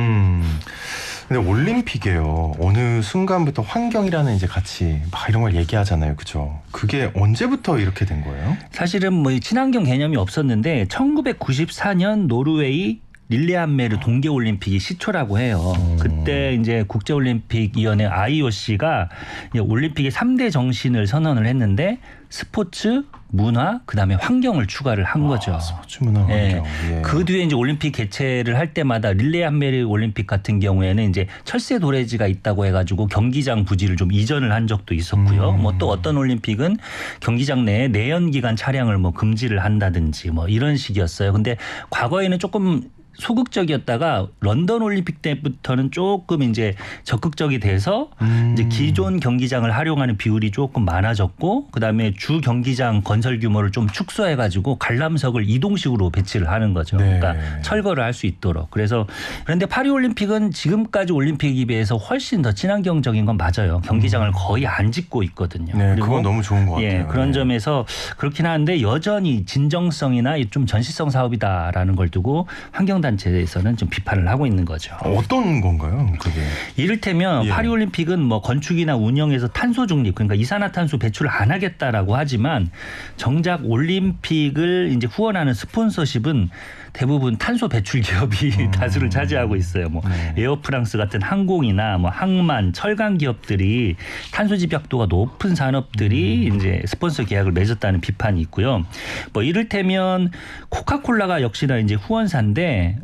근데 올림픽이에요. 어느 순간부터 환경이라는 이제 같이 막 이런 걸 얘기하잖아요. 그죠? 그게 언제부터 이렇게 된 거예요? 사실은 뭐 친환경 개념이 없었는데 1994년 노르웨이 릴레한메르 동계올림픽이 시초라고 해요. 그때 이제 국제올림픽위원회 IOC가 올림픽의 3대 정신을 선언을 했는데 스포츠, 문화, 그다음에 환경을 추가를 한 거죠. 스포츠 문화 환경. 예. 예. 그 뒤에 이제 올림픽 개최를 할 때마다 릴레한메르 올림픽 같은 경우에는 이제 철새 도래지가 있다고 해가지고 경기장 부지를 좀 이전을 한 적도 있었고요. 뭐 또 어떤 올림픽은 경기장 내에 내연 기관 차량을 뭐 금지를 한다든지 뭐 이런 식이었어요. 근데 과거에는 조금 소극적이었다가 런던 올림픽 때부터는 조금 이제 적극적이 돼서 이제 기존 경기장을 활용하는 비율이 조금 많아졌고 그다음에 주 경기장 건설 규모를 좀 축소해 가지고 관람석을 이동식으로 배치를 하는 거죠. 네. 그러니까 철거를 할 수 있도록. 그래서 그런데 파리 올림픽은 지금까지 올림픽에 비해서 훨씬 더 친환경적인 건 맞아요. 경기장을 거의 안 짓고 있거든요. 네, 그리고 그건 너무 좋은 것 같아요. 예, 그런 네. 점에서 그렇긴 한데 여전히 진정성이나 좀 전시성 사업이다라는 걸 두고 환경단체에서는 좀 비판을 하고 있는 거죠. 어떤 건가요? 그게. 이를테면 예. 파리올림픽은 뭐 건축이나 운영에서 탄소 중립 그러니까 이산화탄소 배출을 안 하겠다라고 하지만 정작 올림픽을 이제 후원하는 스폰서십은 대부분 탄소 배출 기업이 다수를 차지하고 있어요. 뭐 에어프랑스 같은 항공이나 뭐 항만, 철강 기업들이 탄소 집약도가 높은 산업들이 이제 스폰서 계약을 맺었다는 비판이 있고요. 뭐 이를테면 코카콜라가 역시나 이제 후원사인데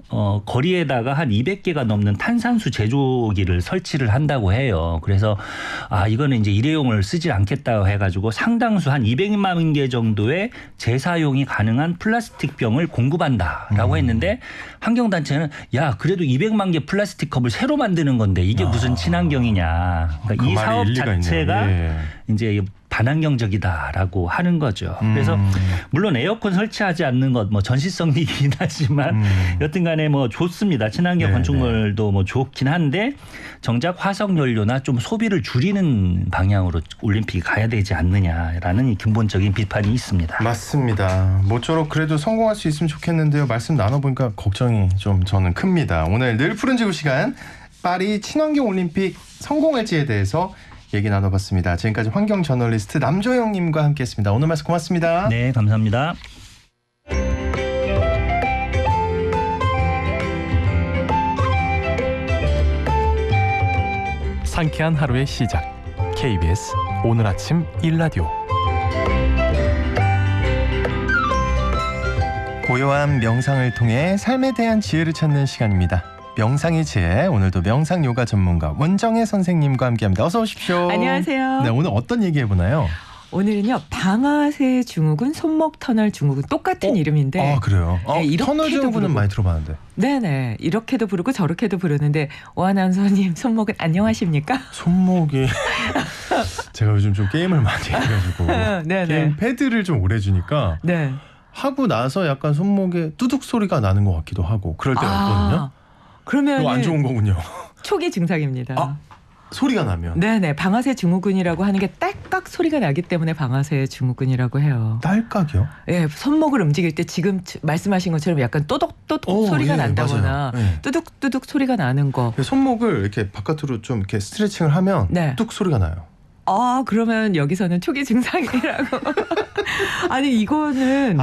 거리에다가 한 200개가 넘는 탄산수 제조기를 설치를 한다고 해요. 그래서 이거는 이제 일회용을 쓰지 않겠다고 해가지고 상당수 한 200만 개 정도의 재사용이 가능한 플라스틱 병을 공급한다라고 했는데 환경단체는 야 그래도 200만 개 플라스틱 컵을 새로 만드는 건데 이게 무슨 친환경이냐. 그러니까 그 이 말이 사업 일리가 자체가 있네요. 예. 이제 반환경적이다라고 하는 거죠. 그래서 물론 에어컨 설치하지 않는 것 뭐 전시성이긴 하지만 여튼간에 뭐 좋습니다. 친환경 네, 건축물도 뭐 좋긴 한데 정작 화석 연료나 좀 소비를 줄이는 방향으로 올림픽이 가야 되지 않느냐라는 이 근본적인 비판이 있습니다. 맞습니다. 모쪼록 그래도 성공할 수 있으면 좋겠는데요. 말씀 나눠보니까 걱정이 좀 저는 큽니다. 오늘 늘 푸른 지구 시간 파리 친환경 올림픽 성공할지에 대해서 얘기 나눠봤습니다. 지금까지 환경 저널리스트 남조영님과 함께했습니다. 오늘 말씀 고맙습니다. 네, 감사합니다. 상쾌한 하루의 시작. KBS 오늘 아침 1라디오. 고요한 명상을 통해 삶에 대한 지혜를 찾는 시간입니다. 명상의 지혜, 오늘도 명상 요가 전문가 원정혜 선생님과 함께합니다. 어서 오십시오. 안녕하세요. 네, 오늘 어떤 얘기 해보나요? 오늘은요 방아쇠 증후군, 손목 터널 증후군 똑같은 이름인데 아 그래요? 네, 이렇게도 터널 증후군은 부르고. 많이 들어봤는데 네네 이렇게도 부르고 저렇게도 부르는데 오아나운서님 손목은 안녕하십니까? 손목이 제가 요즘 좀 게임을 많이 해가지고 네네. 게임 패드를 좀 오래 주니까 네. 하고 나서 약간 손목에 뚜둑 소리가 나는 것 같기도 하고 그럴 때가 있거든요. 그러면 이거 안 좋은 거군요. 초기 증상입니다. 아. 소리가 나면 네네 방아쇠 증후군이라고 하는 게 딸깍 소리가 나기 때문에 방아쇠 증후군이라고 해요. 딸깍이요? 예, 손목을 움직일 때 지금 말씀하신 것처럼 약간 또독또독 소리가 예, 난다거나 맞아요. 예. 뚜둑뚜둑 소리가 나는 거. 손목을 이렇게 바깥으로 좀 이렇게 스트레칭을 하면 네. 뚝 소리가 나요. 아 그러면 여기서는 초기 증상이라고. 아니 이거는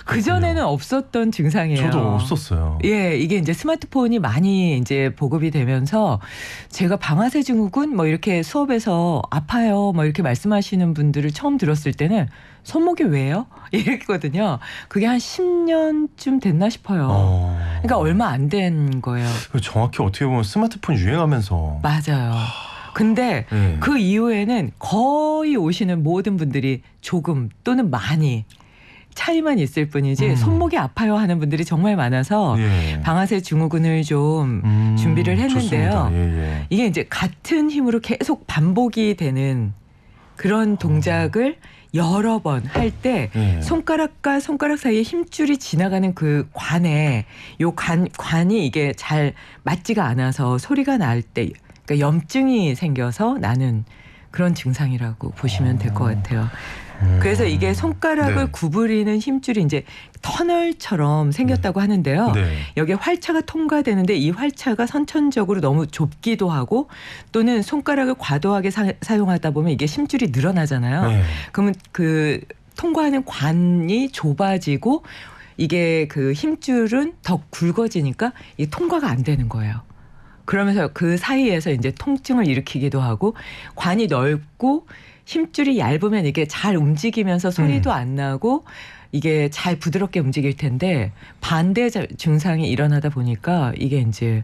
그 전에는 없었던 증상이에요. 저도 없었어요. 예, 이게 이제 스마트폰이 많이 이제 보급이 되면서 제가 방아쇠 증후군 뭐 이렇게 수업에서 아파요 뭐 이렇게 말씀하시는 분들을 처음 들었을 때는 손목이 왜요? 이랬거든요. 그게 한 10년쯤 됐나 싶어요. 그러니까 얼마 안 된 거예요. 정확히 어떻게 보면 스마트폰 유행하면서 맞아요. 근데 네. 그 이후에는 거의 오시는 모든 분들이 조금 또는 많이 차이만 있을 뿐이지 손목이 아파요 하는 분들이 정말 많아서 예. 방아쇠 증후군을 좀 준비를 했는데요. 좋습니다. 예, 예. 이게 이제 같은 힘으로 계속 반복이 되는 그런 동작을 여러 번 할 때 예. 손가락과 손가락 사이에 힘줄이 지나가는 그 관에 요 관이 이게 잘 맞지가 않아서 소리가 날 때 그러니까 염증이 생겨서 나는 그런 증상이라고 보시면 될 것 같아요. 그래서 이게 손가락을 네. 구부리는 힘줄이 이제 터널처럼 생겼다고 하는데요. 네. 여기에 활차가 통과되는데 이 활차가 선천적으로 너무 좁기도 하고 또는 손가락을 과도하게 사용하다 보면 이게 힘줄이 늘어나잖아요. 네. 그러면 그 통과하는 관이 좁아지고 이게 그 힘줄은 더 굵어지니까 이 통과가 안 되는 거예요. 그러면서 그 사이에서 이제 통증을 일으키기도 하고 관이 넓고 힘줄이 얇으면 이게 잘 움직이면서 소리도 안 나고 이게 잘 부드럽게 움직일 텐데 반대 증상이 일어나다 보니까 이게 이제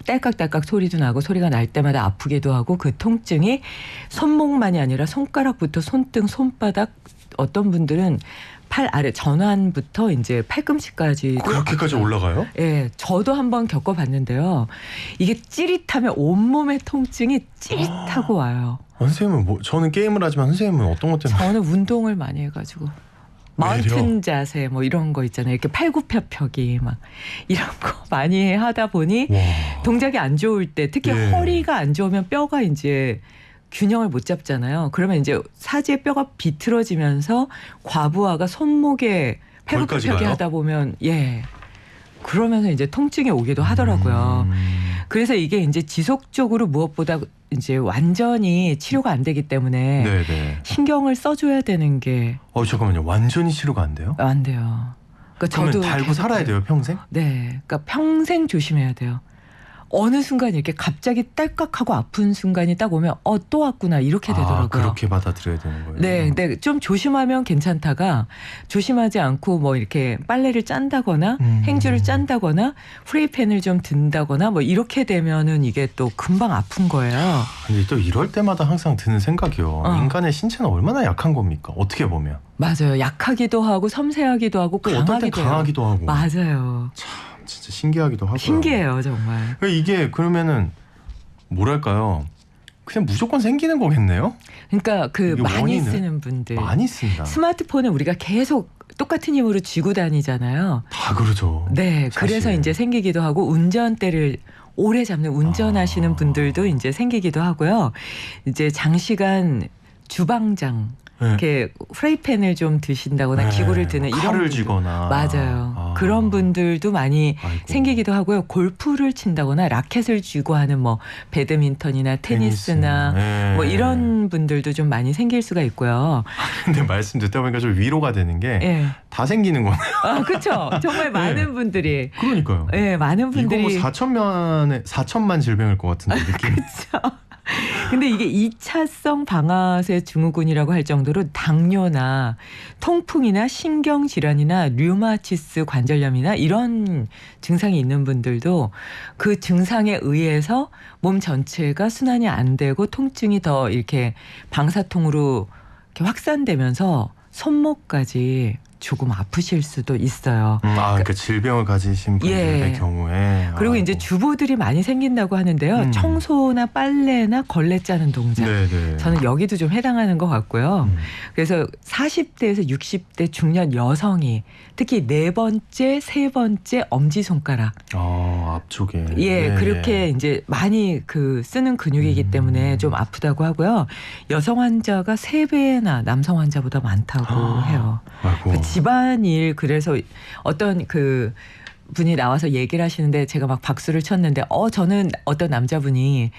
딸깍딸깍 소리도 나고 소리가 날 때마다 아프기도 하고 그 통증이 손목만이 아니라 손가락부터 손등, 손바닥 어떤 분들은 팔 아래 전완부터 이제 팔꿈치까지 그렇게까지 올라가요? 예, 저도 한번 겪어봤는데요. 이게 찌릿하면 온몸의 통증이 찌릿하고 와요. 선생님은 뭐 저는 게임을 하지만 선생님은 어떤 것 때문에? 저는 운동을 많이 해가지고 마운틴 자세 뭐 이런 거 있잖아요. 이렇게 팔굽혀펴기 막 이런 거 많이 하다 보니 와. 동작이 안 좋을 때 특히 예. 허리가 안 좋으면 뼈가 이제 균형을 못 잡잖아요. 그러면 이제 사지의 뼈가 비틀어지면서 과부하가 손목에 거기까지 팔굽혀펴기 가요? 하다 보면 예. 그러면서 이제 통증이 오기도 하더라고요. 그래서 이게 이제 지속적으로 무엇보다 이제 완전히 치료가 안 되기 때문에 네네. 신경을 써줘야 되는 게 잠깐만요. 완전히 치료가 안 돼요? 안 돼요. 그러니까 그러면 저도 달고 계속 살아야 돼요, 평생? 네, 그러니까 평생 조심해야 돼요. 어느 순간 이렇게 갑자기 딸깍하고 아픈 순간이 딱 오면 또 왔구나 이렇게 되더라고요. 그렇게 받아들여야 되는 거예요. 네, 근데 좀 조심하면 괜찮다가 조심하지 않고 뭐 이렇게 빨래를 짠다거나 행주를 짠다거나 프라이팬을 좀 든다거나 뭐 이렇게 되면은 이게 또 금방 아픈 거예요. 근데 또 이럴 때마다 항상 드는 생각이요. 인간의 신체는 얼마나 약한 겁니까? 어떻게 보면. 맞아요. 약하기도 하고 섬세하기도 하고 또 어떨 땐 강하기도 해요. 강하기도 하고. 맞아요. 진짜 신기하기도 하고요. 신기해요, 정말. 이게 그러면은 뭐랄까요? 그냥 무조건 생기는 거겠네요? 그러니까 그 이게 많이 원인은? 쓰는 분들. 많이 쓴다. 스마트폰을 우리가 계속 똑같은 힘으로 쥐고 다니잖아요. 다 그러죠. 네, 사실. 그래서 이제 생기기도 하고 운전대를 오래 잡는 운전하시는 분들도 이제 생기기도 하고요. 이제 장시간 주방장 네. 이렇게 프라이팬을 좀 드신다거나 기구를 드는 이런 칼을 분들. 쥐거나. 맞아요. 그런 분들도 많이 아이고. 생기기도 하고요. 골프를 친다거나 라켓을 쥐고 하는 뭐 배드민턴이나 테니스나 네. 뭐 이런 분들도 좀 많이 생길 수가 있고요. 근데 말씀 듣다 보니까 좀 위로가 되는 게 다 예. 생기는 거네요. 아, 그렇죠. 정말 많은 분들이 그러니까요. 예, 많은 이거 분들이 뭐 4천만 질병일 것 같은데 느낌. 그렇죠. 근데 이게 2차성 방아쇠 증후군이라고 할 정도로 당뇨나 통풍이나 신경질환이나 류마티스 관절염이나 이런 증상이 있는 분들도 그 증상에 의해서 몸 전체가 순환이 안 되고 통증이 더 이렇게 방사통으로 이렇게 확산되면서 손목까지 조금 아프실 수도 있어요. 그러니까 질병을 가지신 분들의 예. 경우에. 그리고 이제 주부들이 많이 생긴다고 하는데요. 청소나 빨래나 걸레 짜는 동작. 네네. 저는 여기도 좀 해당하는 것 같고요. 그래서 40대에서 60대 중년 여성이 특히 네 번째, 세 번째 엄지손가락. 앞쪽에. 예, 그렇게 이제 많이 그 쓰는 근육이기 때문에 좀 아프다고 하고요. 여성 환자가 3배나 남성 환자보다 많다고 해요. 아이고. 집안일 그래서 어떤 그 분이 나와서 얘기를 하시는데 제가 막 박수를 쳤는데 저는 어떤 남자분이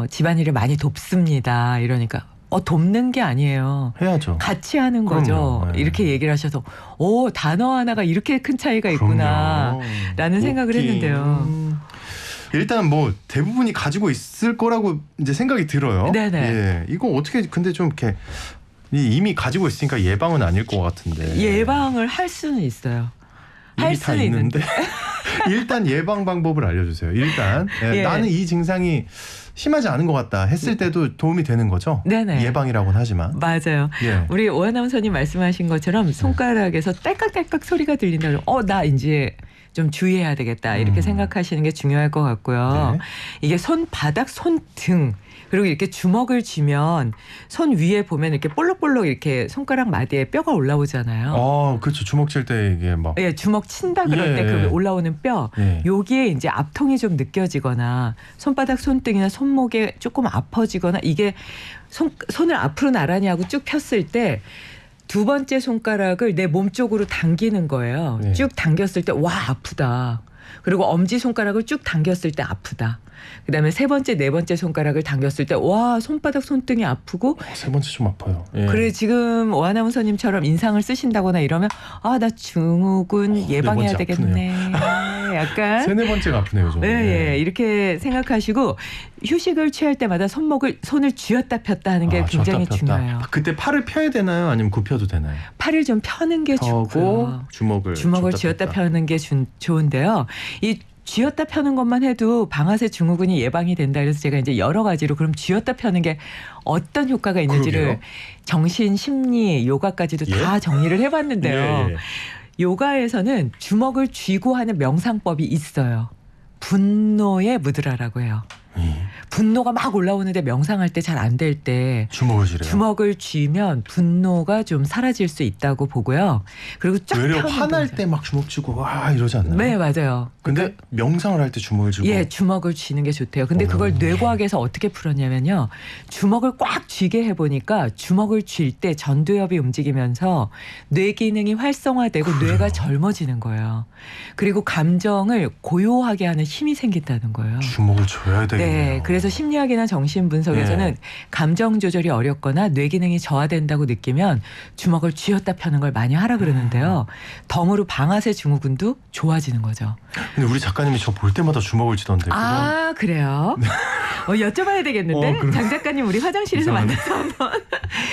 집안일을 많이 돕습니다. 이러니까 돕는 게 아니에요. 해야죠. 같이 하는 거죠. 그럼요. 네. 이렇게 얘기를 하셔서 단어 하나가 이렇게 큰 차이가 있구나 라는 생각을 했는데요. 일단 뭐 대부분이 가지고 있을 거라고 이제 생각이 들어요. 네네. 예. 이거 어떻게 근데 좀 이렇게 이미 가지고 있으니까 예방은 아닐 것 같은데. 예방을 할 수는 있어요. 할 이미 다 수는 있는데 일단 예방 방법을 알려주세요. 일단 예. 나는 이 증상이 심하지 않은 것 같다 했을 때도 도움이 되는 거죠. 네네. 예방이라고는 하지만. 맞아요. 예. 우리 오하나운서님 말씀하신 것처럼 손가락에서 딸깍딸깍 소리가 들린다 그러면 나 이제 좀 주의해야 되겠다 이렇게 생각하시는 게 중요할 것 같고요. 네. 이게 손바닥, 손등 그리고 이렇게 주먹을 쥐면 손 위에 보면 이렇게 볼록볼록 이렇게 손가락 마디에 뼈가 올라오잖아요. 그렇죠. 주먹 칠 때 이게 막. 예, 주먹 친다 그럴 때 그 올라오는 뼈 예. 여기에 이제 압통이 좀 느껴지거나 손바닥, 손등이나 손목에 조금 아파지거나 이게 손을 앞으로 나란히 하고 쭉 폈을 때 두 번째 손가락을 내 몸 쪽으로 당기는 거예요. 네. 쭉 당겼을 때 와 아프다. 그리고 엄지 손가락을 쭉 당겼을 때 아프다. 그다음에 세 번째, 네 번째 손가락을 당겼을 때 와 손바닥, 손등이 아프고 세 번째 좀 아파요. 예. 그래 지금 오하나운서님처럼 인상을 쓰신다거나 이러면 나 증후군 예방해야 번째 되겠네. 약간 세네 번째가 아프네요. 좀. 예, 이렇게 생각하시고 휴식을 취할 때마다 손을 쥐었다 폈다 하는 게 굉장히 쥐었다 폈다. 중요해요. 그때 팔을 펴야 되나요? 아니면 굽혀도 되나요? 팔을 좀 펴는 게 펴고 좋고요. 주먹을 쥐었다 펴는 게 좋은데요. 이 쥐었다 펴는 것만 해도 방아쇠 증후군이 예방이 된다. 그래서 제가 이제 여러 가지로 그럼 쥐었다 펴는 게 어떤 효과가 있는지를 그러게요. 정신, 심리, 요가까지도 예? 다 정리를 해봤는데요. 예. 요가에서는 주먹을 쥐고 하는 명상법이 있어요. 분노에 묻으라라고 해요. 분노가 막 올라오는데 명상할 때 잘 안 될 때 주먹을 쥐래요. 주먹을 쥐면 분노가 좀 사라질 수 있다고 보고요. 그리고 쫙 외려 펴는 화날 동작. 때 막 주먹 쥐고 와 이러지 않나요? 네, 맞아요. 근데 명상을 할 때 주먹을 쥐고. 예, 주먹을 쥐는 게 좋대요. 근데 그걸 뇌과학에서 어떻게 풀었냐면요. 주먹을 꽉 쥐게 해보니까 주먹을 쥘 때 전두엽이 움직이면서 뇌 기능이 활성화되고 뇌가 젊어지는 거예요. 그리고 감정을 고요하게 하는 힘이 생긴다는 거예요. 주먹을 줘야 되겠네요. 네, 그래서 심리학이나 정신분석에서는 감정 조절이 어렵거나 뇌 기능이 저하된다고 느끼면 주먹을 쥐었다 펴는 걸 많이 하라 그러는데요. 덤으로 방아쇠 증후군도 좋아지는 거죠. 근데 우리 작가님이 저 볼 때마다 주먹을 쥐던데. 아, 그래요? 여쭤봐야 되겠는데? 그럼- 장 작가님 우리 화장실에서 이상하네. 만나서 한번.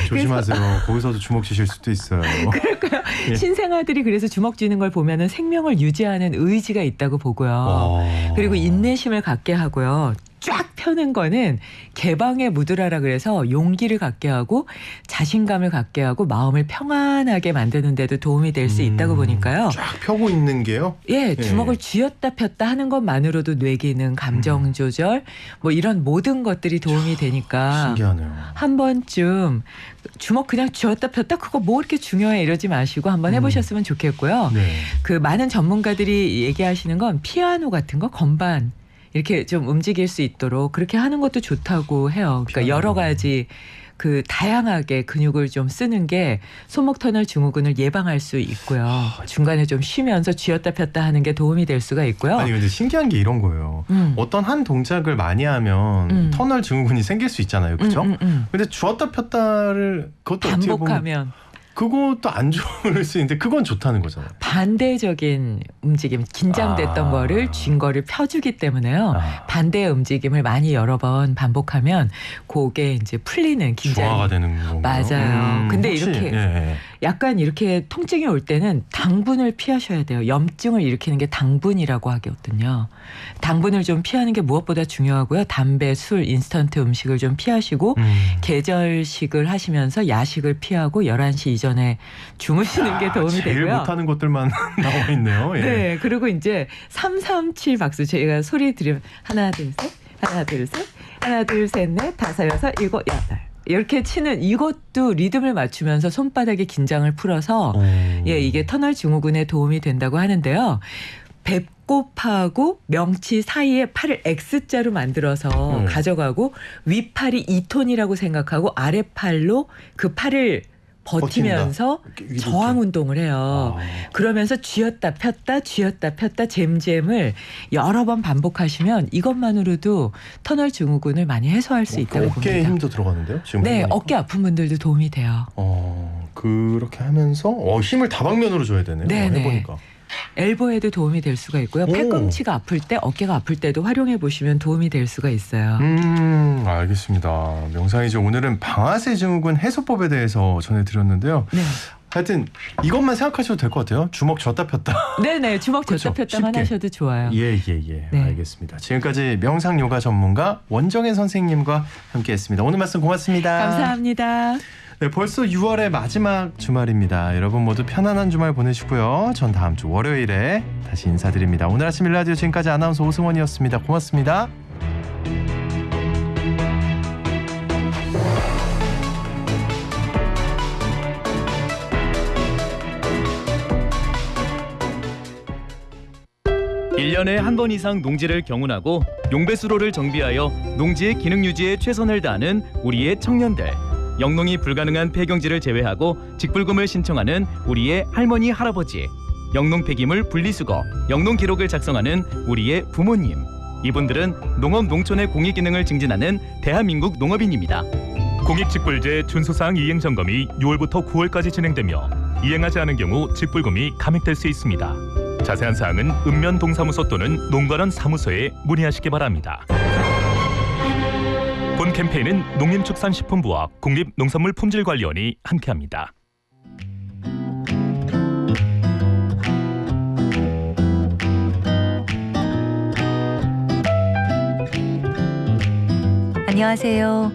조심하세요. 거기서도 주먹 쥐실 수도 있어요. 그럴까요? 예. 신생아들이 그래서 주먹 쥐는 걸 보면은 생명을 유지하는 의지가 있다고 보고요. 그리고 인내심을 갖게 하고요. 쫙 펴는 거는 개방의 무드라라 그래서 용기를 갖게 하고 자신감을 갖게 하고 마음을 평안하게 만드는 데도 도움이 될 수 있다고 보니까요. 쫙 펴고 있는 게요. 예, 주먹을 쥐었다 폈다 하는 것만으로도 뇌 기능, 감정 조절 뭐 이런 모든 것들이 도움이 되니까 신기하네요. 한 번쯤 주먹 그냥 쥐었다 폈다 그거 뭐 이렇게 중요해 이러지 마시고 한번 해보셨으면 좋겠고요. 네. 그 많은 전문가들이 얘기하시는 건 피아노 같은 거 건반 이렇게 좀 움직일 수 있도록 그렇게 하는 것도 좋다고 해요. 그러니까 피아노. 여러 가지 그 다양하게 근육을 좀 쓰는 게 손목 터널 증후군을 예방할 수 있고요. 중간에 좀 쉬면서 쥐었다 폈다 하는 게 도움이 될 수가 있고요. 아니 근데 신기한 게 이런 거예요. 어떤 한 동작을 많이 하면 터널 증후군이 생길 수 있잖아요. 그렇죠? 근데 주었다 폈다를 그것도 어떻게 보면 반복하면 그것도 안 좋을 수 있는데 그건 좋다는 거잖아요. 반대적인 움직임, 긴장됐던 거를 쥔 거를 펴주기 때문에요. 반대의 움직임을 많이 여러 번 반복하면 그게 이제 풀리는 긴장이. 조화가 되는 건가요? 맞아요. 근데 혹시, 이렇게 예. 약간 이렇게 통증이 올 때는 당분을 피하셔야 돼요. 염증을 일으키는 게 당분이라고 하거든요. 당분을 좀 피하는 게 무엇보다 중요하고요. 담배, 술, 인스턴트 음식을 좀 피하시고 계절식을 하시면서 야식을 피하고 11시 이전에 주무시는 게 도움이 제일 되고요. 못하는 것들만 나와 있네요. 예. 네. 그리고 이제 337 박수 제가 소리 들으면 하나 둘 셋 하나 둘 셋 하나 둘 셋 넷 다섯 여섯 일곱 여덟 이렇게 치는 이것도 리듬을 맞추면서 손바닥의 긴장을 풀어서 예, 이게 터널 증후군에 도움이 된다고 하는데요. 배꼽하고 명치 사이에 팔을 X자로 만들어서 가져가고 윗팔이 2톤이라고 생각하고 아랫팔로 그 팔을 버티면서 저항 운동을 해요. 그러면서 쥐었다 폈다 잼잼을 여러 번 반복하시면 이것만으로도 터널 증후군을 많이 해소할 수 있다고 봅니다. 어깨에 힘도 들어가는데요? 지금 네, 해보니까? 어깨 아픈 분들도 도움이 돼요. 그렇게 하면서 힘을 다방면으로 줘야 되네요. 네네. 해보니까. 엘보에도 도움이 될 수가 있고요. 팔꿈치가 아플 때, 어깨가 아플 때도 활용해 보시면 도움이 될 수가 있어요. 알겠습니다. 명상이죠. 오늘은 방아쇠 증후군 해소법에 대해서 전해드렸는데요. 네. 하여튼 이것만 생각하셔도 될 것 같아요. 주먹 쥐었다 폈다. 네네. 주먹 그렇죠. 쥐었다 폈다만 쉽게. 하셔도 좋아요. 예. 네. 알겠습니다. 지금까지 명상 요가 전문가 원정혜 선생님과 함께했습니다. 오늘 말씀 고맙습니다. 감사합니다. 네, 벌써 6월의 마지막 주말입니다. 여러분 모두 편안한 주말 보내시고요. 전 다음 주 월요일에 다시 인사드립니다. 오늘 아침 일라디오 지금까지 아나운서 오승원이었습니다. 고맙습니다. 일 년에 한 번 이상 농지를 경운하고 용배수로를 정비하여 농지의 기능 유지에 최선을 다하는 우리의 청년들. 영농이 불가능한 폐경지를 제외하고 직불금을 신청하는 우리의 할머니 할아버지, 영농 폐기물 분리수거, 영농 기록을 작성하는 우리의 부모님. 이분들은 농업 농촌의 공익 기능을 증진하는 대한민국 농업인입니다. 공익직불제 준수사항 이행 점검이 6월부터 9월까지 진행되며 이행하지 않은 경우 직불금이 감액될 수 있습니다. 자세한 사항은 읍면 동사무소 또는 농가련 사무소에 문의하시기 바랍니다. 본 캠페인은 농림축산식품부와 국립농산물품질관리원이 함께합니다. 안녕하세요.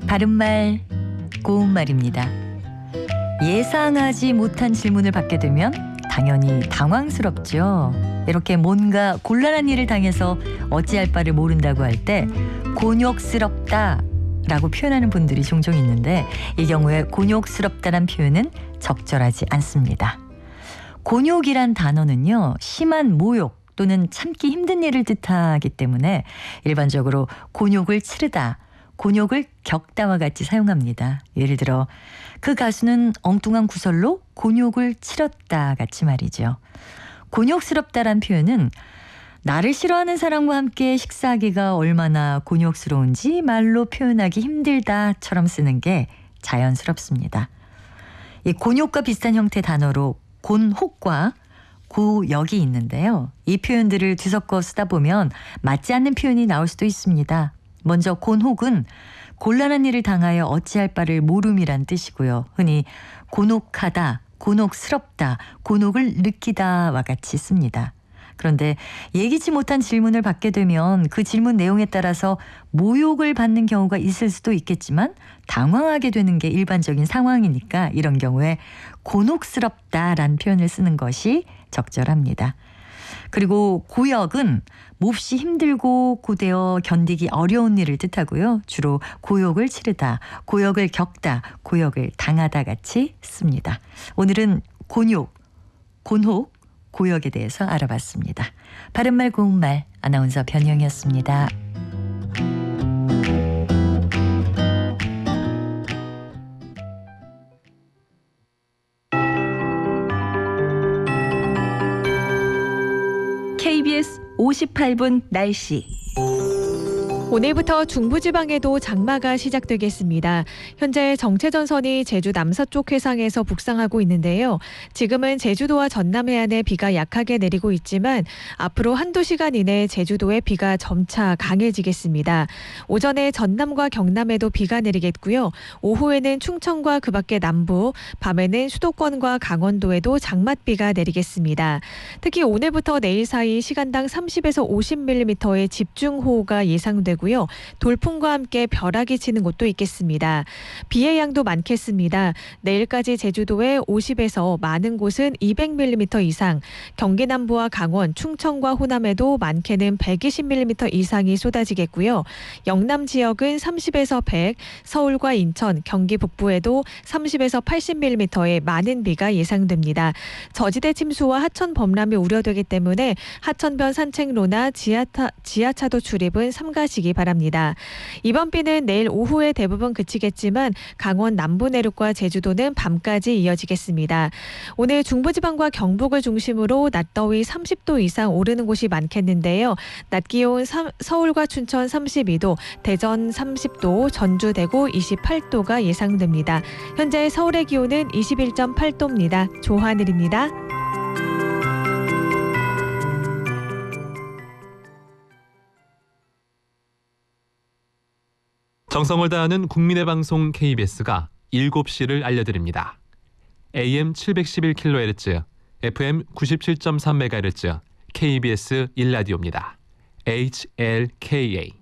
바른말 고운말입니다. 예상하지 못한 질문을 받게 되면 당연히 당황스럽죠. 이렇게 뭔가 곤란한 일을 당해서 어찌할 바를 모른다고 할 때 곤욕스럽다 라고 표현하는 분들이 종종 있는데 이 경우에 곤욕스럽다란 표현은 적절하지 않습니다. 곤욕이란 단어는요, 심한 모욕 또는 참기 힘든 일을 뜻하기 때문에 일반적으로 곤욕을 치르다, 곤욕을 겪다와 같이 사용합니다. 예를 들어 그 가수는 엉뚱한 구설로 곤욕을 치렀다 같이 말이죠. 곤욕스럽다란 표현은 나를 싫어하는 사람과 함께 식사하기가 얼마나 곤욕스러운지 말로 표현하기 힘들다처럼 쓰는 게 자연스럽습니다. 이 곤욕과 비슷한 형태 단어로 곤혹과 고역이 있는데요. 이 표현들을 뒤섞어 쓰다 보면 맞지 않는 표현이 나올 수도 있습니다. 먼저 곤혹은 곤란한 일을 당하여 어찌할 바를 모름이란 뜻이고요. 흔히 곤혹하다, 곤혹스럽다, 곤혹을 느끼다와 같이 씁니다. 그런데 예기치 못한 질문을 받게 되면 그 질문 내용에 따라서 모욕을 받는 경우가 있을 수도 있겠지만 당황하게 되는 게 일반적인 상황이니까 이런 경우에 곤혹스럽다라는 표현을 쓰는 것이 적절합니다. 그리고 고역은 몹시 힘들고 고되어 견디기 어려운 일을 뜻하고요. 주로 고욕을 치르다, 고역을 겪다, 고역을 당하다 같이 씁니다. 오늘은 곤욕, 곤혹, 고역에 대해서 알아봤습니다. 바른말 고운말 아나운서 변희영이었습니다. KBS 58분 날씨. 오늘부터 중부지방에도 장마가 시작되겠습니다. 현재 정체전선이 제주 남서쪽 해상에서 북상하고 있는데요. 지금은 제주도와 전남 해안에 비가 약하게 내리고 있지만 앞으로 한두 시간 이내 제주도에 비가 점차 강해지겠습니다. 오전에 전남과 경남에도 비가 내리겠고요. 오후에는 충청과 그 밖의 남부, 밤에는 수도권과 강원도에도 장맛비가 내리겠습니다. 특히 오늘부터 내일 사이 시간당 30에서 50mm의 집중호우가 예상되고 고요. 돌풍과 함께 벼락이 치는 곳도 있겠습니다. 비의 양도 많겠습니다. 내일까지 제주도에 50에서 많은 곳은 200mm 이상, 경기 남부와 강원, 충청과 호남에도 많게는 120mm 이상이 쏟아지겠고요. 영남 지역은 30에서 100, 서울과 인천, 경기 북부에도 30에서 80mm의 많은 비가 예상됩니다. 저지대 침수와 하천 범람이 우려되기 때문에 하천변 산책로나 지하차도 출입은 삼가시기 바랍니다. 이번 비는 내일 오후에 대부분 그치겠지만 강원 남부 내륙과 제주도는 밤까지 이어지겠습니다. 오늘 중부지방과 경북을 중심으로 낮더위 30도 이상 오르는 곳이 많겠는데요. 낮 기온 서울과 춘천 32도, 대전 30도, 전주, 대구 28도가 예상됩니다. 현재 서울의 기온은 21.8도입니다. 조하늘입니다. 정성을 다하는 국민의 방송 KBS가 7시를 알려드립니다. AM 711kHz, FM 97.3MHz, KBS 1라디오입니다. HLKA